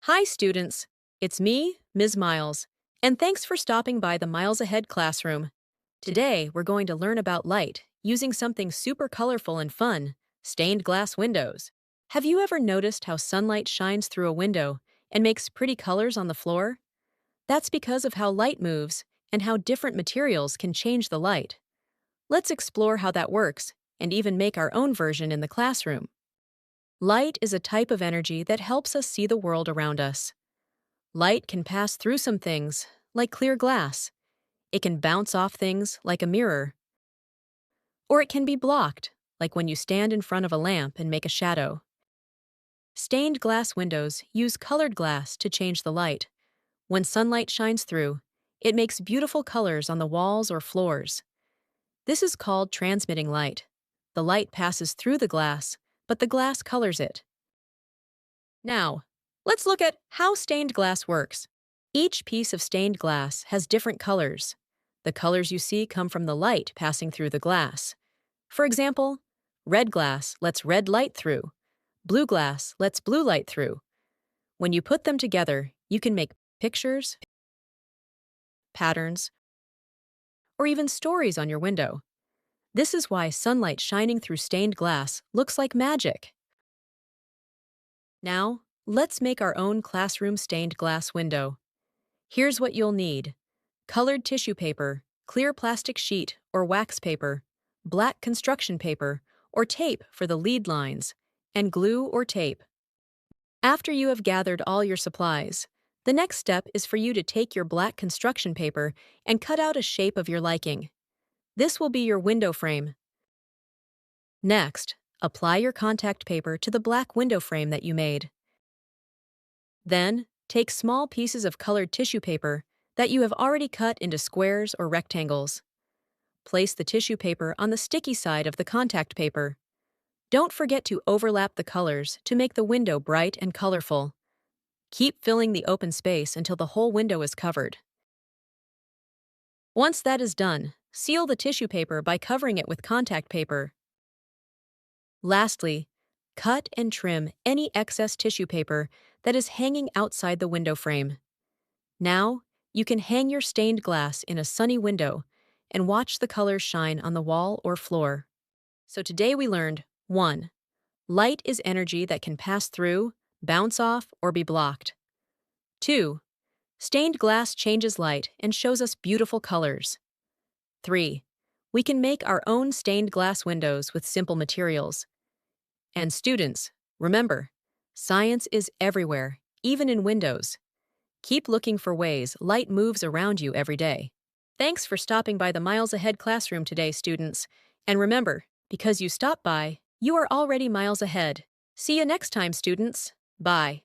Hi, students. It's me, Ms. Miles, and thanks for stopping by the Miles Ahead classroom. Today, we're going to learn about light using something super colorful and fun, stained glass windows. Have you ever noticed how sunlight shines through a window and makes pretty colors on the floor? That's because of how light moves and how different materials can change the light. Let's explore how that works and even make our own version in the classroom. Light is a type of energy that helps us see the world around us. Light can pass through some things, like clear glass. It can bounce off things, like a mirror. Or it can be blocked, like when you stand in front of a lamp and make a shadow. Stained glass windows use colored glass to change the light. When sunlight shines through, it makes beautiful colors on the walls or floors. This is called transmitting light. The light passes through the glass, but the glass colors it. Now, let's look at how stained glass works. Each piece of stained glass has different colors. The colors you see come from the light passing through the glass. For example, red glass lets red light through. Blue glass lets blue light through. When you put them together, you can make pictures, patterns, or even stories on your window. This is why sunlight shining through stained glass looks like magic. Now, let's make our own classroom stained glass window. Here's what you'll need: colored tissue paper, clear plastic sheet or wax paper, black construction paper or tape for the lead lines, and glue or tape. After you have gathered all your supplies, the next step is for you to take your black construction paper and cut out a shape of your liking. This will be your window frame. Next, apply your contact paper to the black window frame that you made. Then, take small pieces of colored tissue paper that you have already cut into squares or rectangles. Place the tissue paper on the sticky side of the contact paper. Don't forget to overlap the colors to make the window bright and colorful. Keep filling the open space until the whole window is covered. Once that is done, seal the tissue paper by covering it with contact paper. Lastly, cut and trim any excess tissue paper that is hanging outside the window frame. Now, you can hang your stained glass in a sunny window and watch the colors shine on the wall or floor. So today we learned: 1. Light is energy that can pass through, bounce off, or be blocked. 2. Stained glass changes light and shows us beautiful colors. 3. We can make our own stained glass windows with simple materials. And students, remember, science is everywhere, even in windows. Keep looking for ways light moves around you every day. Thanks for stopping by the Miles Ahead classroom today, students. And remember, because you stopped by, you are already miles ahead. See you next time, students. Bye.